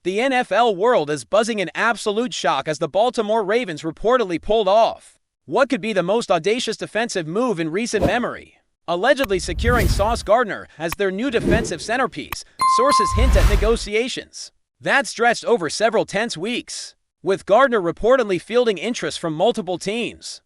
The NFL world is buzzing in absolute shock as the Baltimore Ravens reportedly pulled off what could be the most audacious defensive move in recent memory, allegedly securing Sauce Gardner as their new defensive centerpiece. Sources hint at negotiations that stretched over several tense weeks, with Gardner reportedly fielding interest from multiple teams,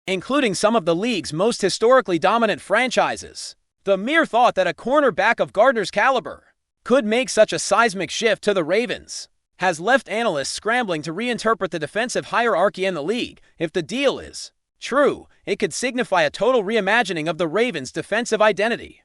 including some of the league's most historically dominant franchises. The mere thought that a cornerback of Gardner's caliber could make such a seismic shift to the Ravens has left analysts scrambling to reinterpret the defensive hierarchy in the league. If the deal is true, it could signify a total reimagining of the Ravens' defensive identity,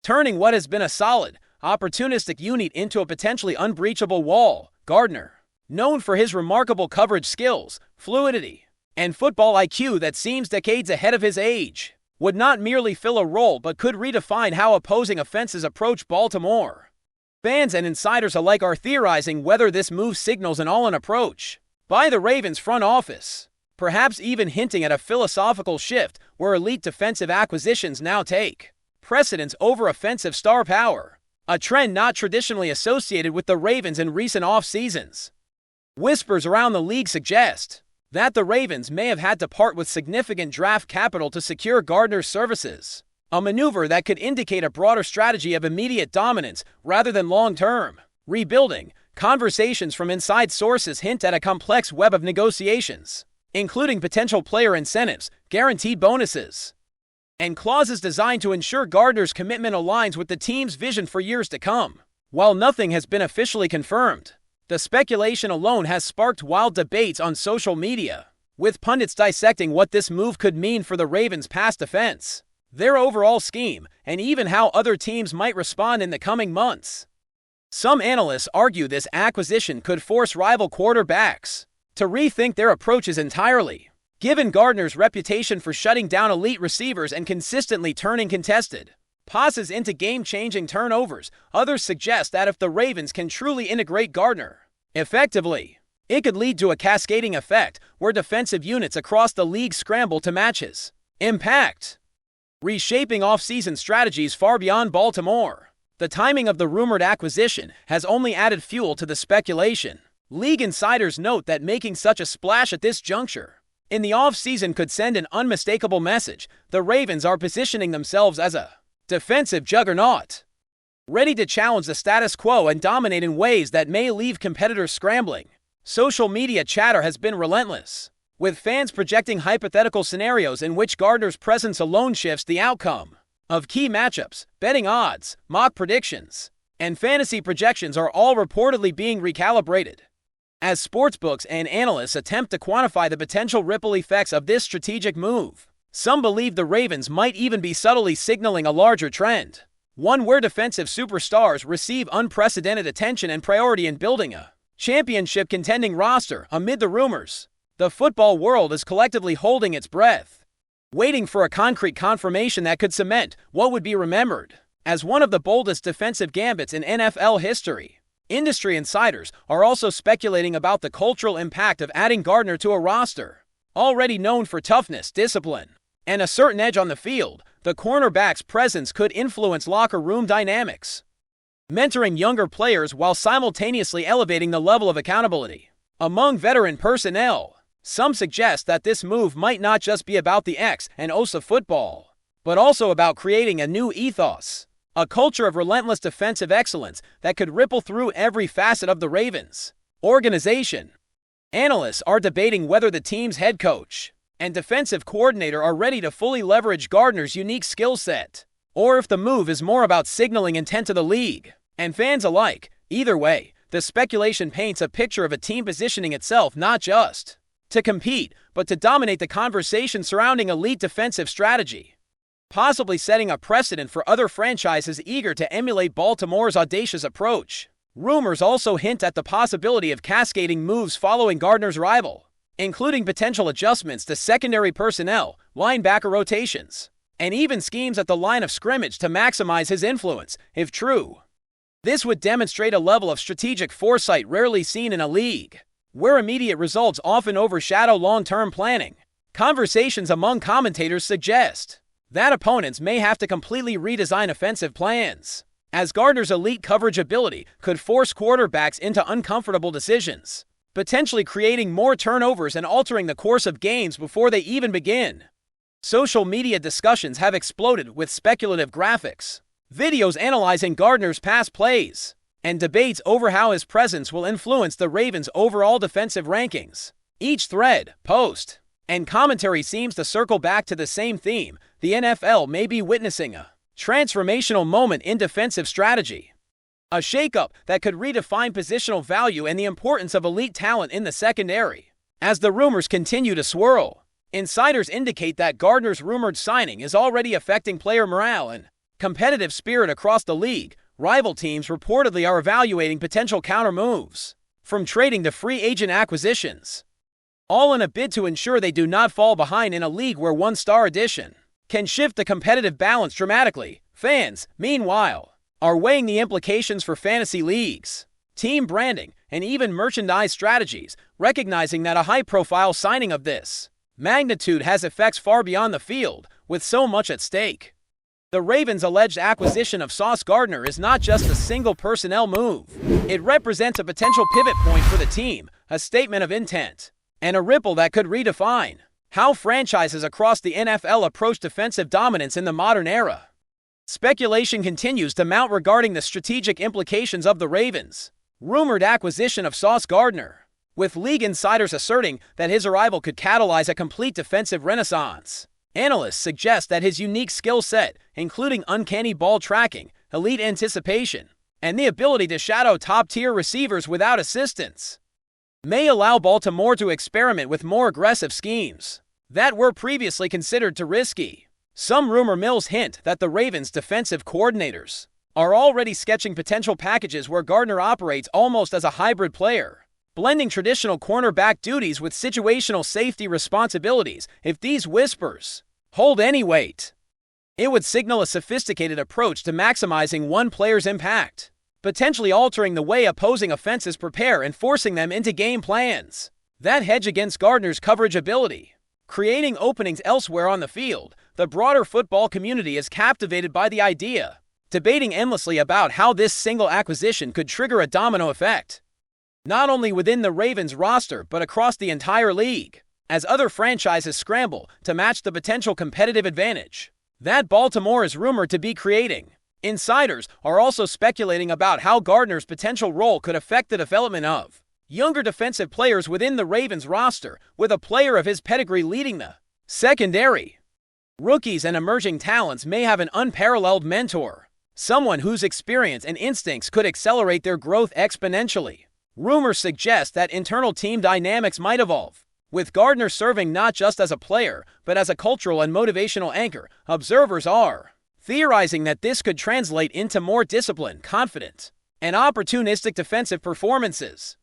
turning what has been a solid, opportunistic unit into a potentially unbreachable wall. Gardner, known for his remarkable coverage skills, fluidity, and football IQ that seems decades ahead of his age, would not merely fill a role but could redefine how opposing offenses approach Baltimore. Fans and insiders alike are theorizing whether this move signals an all-in approach by the Ravens front office, perhaps even hinting at a philosophical shift where elite defensive acquisitions now take precedence over offensive star power, a trend not traditionally associated with the Ravens in recent off-seasons. Whispers around the league suggest that the Ravens may have had to part with significant draft capital to secure Gardner's services, a maneuver that could indicate a broader strategy of immediate dominance rather than long-term rebuilding. Conversations from inside sources hint at a complex web of negotiations, including potential player incentives, guaranteed bonuses, and clauses designed to ensure Gardner's commitment aligns with the team's vision for years to come. While nothing has been officially confirmed, the speculation alone has sparked wild debates on social media, with pundits dissecting what this move could mean for the Ravens' pass defense, their overall scheme, and even how other teams might respond in the coming months. Some analysts argue this acquisition could force rival quarterbacks to rethink their approaches entirely. Given Gardner's reputation for shutting down elite receivers and consistently turning contested passes into game-changing turnovers, others suggest that if the Ravens can truly integrate Gardner effectively, it could lead to a cascading effect where defensive units across the league scramble to match his impact, reshaping off-season strategies far beyond Baltimore. The timing of the rumored acquisition has only added fuel to the speculation. League insiders note that making such a splash at this juncture in the off-season could send an unmistakable message. The Ravens are positioning themselves as a defensive juggernaut, ready to challenge the status quo and dominate in ways that may leave competitors scrambling. Social media chatter has been relentless, with fans projecting hypothetical scenarios in which Gardner's presence alone shifts the outcome of key matchups. Betting odds, mock predictions, and fantasy projections are all reportedly being recalibrated as sportsbooks and analysts attempt to quantify the potential ripple effects of this strategic move. Some believe the Ravens might even be subtly signaling a larger trend, one where defensive superstars receive unprecedented attention and priority in building a championship-contending roster. Amid the rumors, the football world is collectively holding its breath, waiting for a concrete confirmation that could cement what would be remembered as one of the boldest defensive gambits in NFL history. Industry insiders are also speculating about the cultural impact of adding Gardner to a roster already known for toughness, discipline, and a certain edge on the field. The cornerback's presence could influence locker room dynamics, mentoring younger players while simultaneously elevating the level of accountability among veteran personnel. Some suggest that this move might not just be about the X and O's of football, but also about creating a new ethos, a culture of relentless defensive excellence that could ripple through every facet of the Ravens organization. Analysts are debating whether the team's head coach and defensive coordinator are ready to fully leverage Gardner's unique skill set, or if the move is more about signaling intent to the league and fans alike. Either way, the speculation paints a picture of a team positioning itself not just to compete, but to dominate the conversation surrounding elite defensive strategy, possibly setting a precedent for other franchises eager to emulate Baltimore's audacious approach. Rumors also hint at the possibility of cascading moves following Gardner's arrival, including potential adjustments to secondary personnel, linebacker rotations, and even schemes at the line of scrimmage to maximize his influence. If true, this would demonstrate a level of strategic foresight rarely seen in a league where immediate results often overshadow long-term planning. Conversations among commentators suggest that opponents may have to completely redesign offensive plans as Gardner's elite coverage ability could force quarterbacks into uncomfortable decisions, potentially creating more turnovers and altering the course of games before they even begin. Social media discussions have exploded with speculative graphics, videos analyzing Gardner's past plays, and debates over how his presence will influence the Ravens' overall defensive rankings. Each thread, post, and commentary seems to circle back to the same theme: the NFL may be witnessing a transformational moment in defensive strategy. A shakeup that could redefine positional value and the importance of elite talent in the secondary. As the rumors continue to swirl, insiders indicate that Gardner's rumored signing is already affecting player morale and competitive spirit across the league. Rival teams reportedly are evaluating potential counter moves, from trading to free agent acquisitions, all in a bid to ensure they do not fall behind in a league where one star addition can shift the competitive balance dramatically. Fans, meanwhile, are weighing the implications for fantasy leagues, team branding, and even merchandise strategies, recognizing that a high-profile signing of this magnitude has effects far beyond the field, with so much at stake. The Ravens' alleged acquisition of Sauce Gardner is not just a single personnel move. It represents a potential pivot point for the team, a statement of intent, and a ripple that could redefine how franchises across the NFL approach defensive dominance in the modern era. Speculation continues to mount regarding the strategic implications of the Ravens' rumored acquisition of Sauce Gardner, with league insiders asserting that his arrival could catalyze a complete defensive renaissance. Analysts suggest that his unique skill set, including uncanny ball tracking, elite anticipation, and the ability to shadow top-tier receivers without assistance, may allow Baltimore to experiment with more aggressive schemes that were previously considered too risky. Some rumor mills hint that the Ravens' defensive coordinators are already sketching potential packages where Gardner operates almost as a hybrid player, blending traditional cornerback duties with situational safety responsibilities. If these whispers hold any weight, it would signal a sophisticated approach to maximizing one player's impact, potentially altering the way opposing offenses prepare and forcing them into game plans that hedge against Gardner's coverage ability, creating openings elsewhere on the field. The broader football community is captivated by the idea, debating endlessly about how this single acquisition could trigger a domino effect, not only within the Ravens roster but across the entire league, as other franchises scramble to match the potential competitive advantage that Baltimore is rumored to be creating. Insiders are also speculating about how Gardner's potential role could affect the development of younger defensive players within the Ravens roster, with a player of his pedigree leading the secondary. Rookies and emerging talents may have an unparalleled mentor, someone whose experience and instincts could accelerate their growth exponentially. Rumors suggest that internal team dynamics might evolve, with Gardner serving not just as a player, but as a cultural and motivational anchor. Observers are theorizing that this could translate into more disciplined, confident, and opportunistic defensive performances,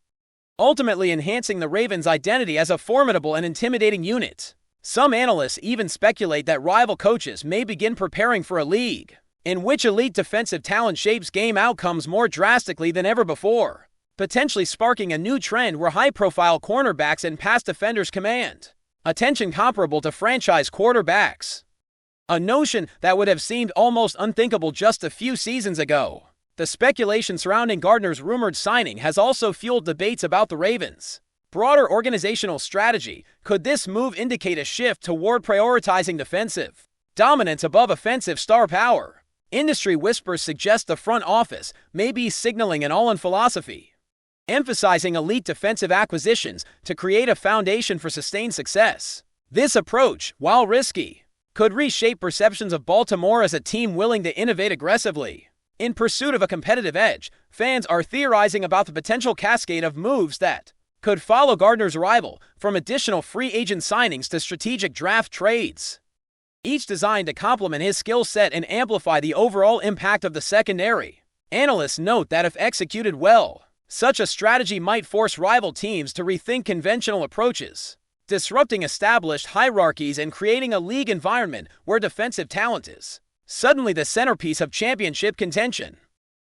ultimately enhancing the Ravens' identity as a formidable and intimidating unit. Some analysts even speculate that rival coaches may begin preparing for a league in which elite defensive talent shapes game outcomes more drastically than ever before, potentially sparking a new trend where high-profile cornerbacks and pass defenders command attention comparable to franchise quarterbacks, a notion that would have seemed almost unthinkable just a few seasons ago. The speculation surrounding Gardner's rumored signing has also fueled debates about the Ravens' broader organizational strategy. Could this move indicate a shift toward prioritizing defensive dominance above offensive star power? Industry whispers suggest the front office may be signaling an all-in philosophy, emphasizing elite defensive acquisitions to create a foundation for sustained success. This approach, while risky, could reshape perceptions of Baltimore as a team willing to innovate aggressively in pursuit of a competitive edge. Fans are theorizing about the potential cascade of moves that could follow Gardner's arrival, from additional free agent signings to strategic draft trades, each designed to complement his skill set and amplify the overall impact of the secondary. Analysts note that if executed well, such a strategy might force rival teams to rethink conventional approaches, disrupting established hierarchies and creating a league environment where defensive talent is suddenly the centerpiece of championship contention.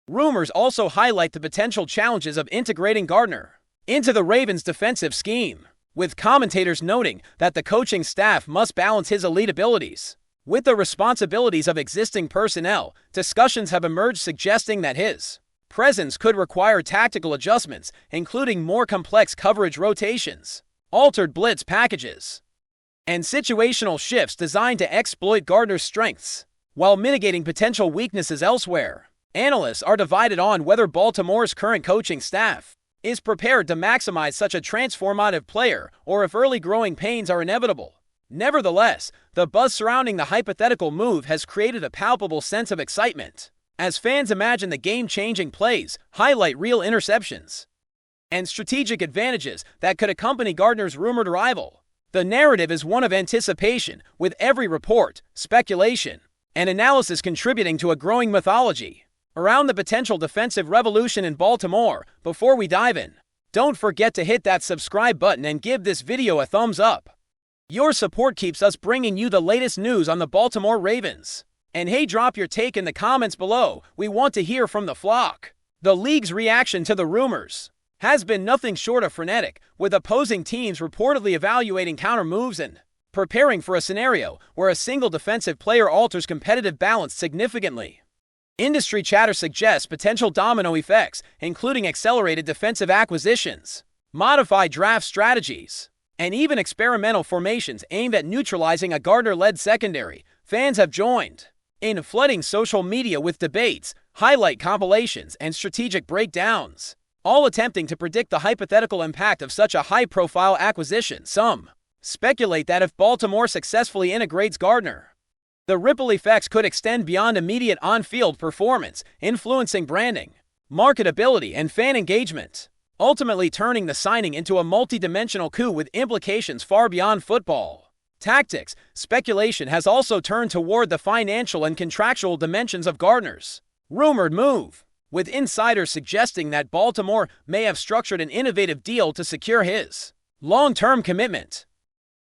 Rumors also highlight the potential challenges of integrating Gardner into the Ravens' defensive scheme, with commentators noting that the coaching staff must balance his elite abilities With the responsibilities of existing personnel, discussions have emerged suggesting that his presence could require tactical adjustments, including more complex coverage rotations, altered blitz packages, and situational shifts designed to exploit Gardner's strengths while mitigating potential weaknesses elsewhere. Analysts are divided on whether Baltimore's current coaching staff is prepared to maximize such a transformative player or if early growing pains are inevitable. Nevertheless, the buzz surrounding the hypothetical move has created a palpable sense of excitement, as fans imagine the game-changing plays, highlight real interceptions, and strategic advantages that could accompany Gardner's rumored arrival. The narrative is one of anticipation, with every report, speculation, and analysis contributing to a growing mythology around the potential defensive revolution in Baltimore. Before we dive in, don't forget to hit that subscribe button and give this video a thumbs up. Your support keeps us bringing you the latest news on the Baltimore Ravens. And hey, drop your take in the comments below. We want to hear from the flock. The league's reaction to the rumors has been nothing short of frenetic, with opposing teams reportedly evaluating counter moves and preparing for a scenario where a single defensive player alters competitive balance significantly. Industry chatter suggests potential domino effects, including accelerated defensive acquisitions, modified draft strategies, and even experimental formations aimed at neutralizing a Gardner-led secondary. Fans have joined in flooding social media with debates, highlight compilations, and strategic breakdowns, all attempting to predict the hypothetical impact of such a high-profile acquisition. Some speculate that if Baltimore successfully integrates Gardner, the ripple effects could extend beyond immediate on-field performance, influencing branding, marketability, and fan engagement, ultimately turning the signing into a multi-dimensional coup with implications far beyond football tactics. Speculation has also turned toward the financial and contractual dimensions of Gardner's rumored move, with insiders suggesting that Baltimore may have structured an innovative deal to secure his long-term commitment.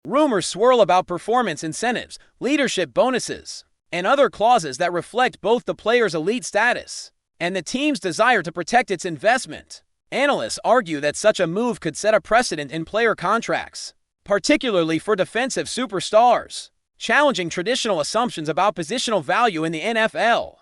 Rumors swirl about performance incentives, leadership bonuses, and other clauses that reflect both the player's elite status and the team's desire to protect its investment. Analysts argue that such a move could set a precedent in player contracts, particularly for defensive superstars, challenging traditional assumptions about positional value in the NFL.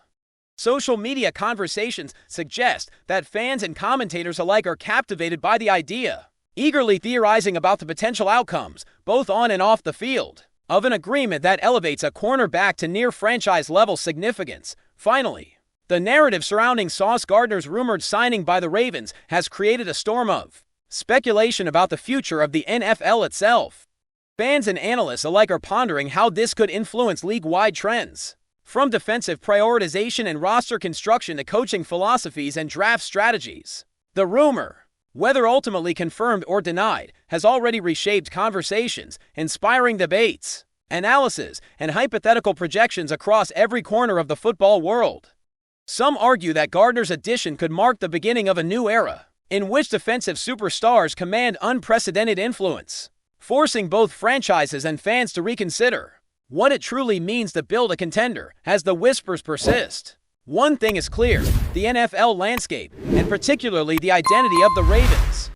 Social media conversations suggest that fans and commentators alike are captivated by the idea, eagerly theorizing about the potential outcomes, both on and off the field, of an agreement that elevates a cornerback to near franchise-level significance. Finally, the narrative surrounding Sauce Gardner's rumored signing by the Ravens has created a storm of speculation about the future of the NFL itself. Fans and analysts alike are pondering how this could influence league-wide trends, from defensive prioritization and roster construction to coaching philosophies and draft strategies. The rumor, whether ultimately confirmed or denied, has already reshaped conversations, inspiring debates, analysis, and hypothetical projections across every corner of the football world. Some argue that Gardner's addition could mark the beginning of a new era, in which defensive superstars command unprecedented influence, forcing both franchises and fans to reconsider what it truly means to build a contender. As the whispers persist, one thing is clear: the NFL landscape, and particularly the identity of the Ravens,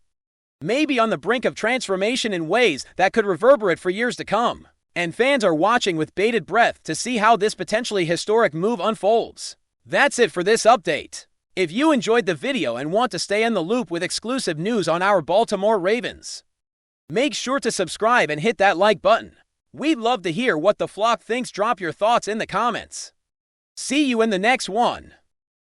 may be on the brink of transformation in ways that could reverberate for years to come, and fans are watching with bated breath to see how this potentially historic move unfolds. That's it for this update. If you enjoyed the video and want to stay in the loop with exclusive news on our Baltimore Ravens, make sure to subscribe and hit that like button. We'd love to hear what the flock thinks. Drop your thoughts in the comments. See you in the next one.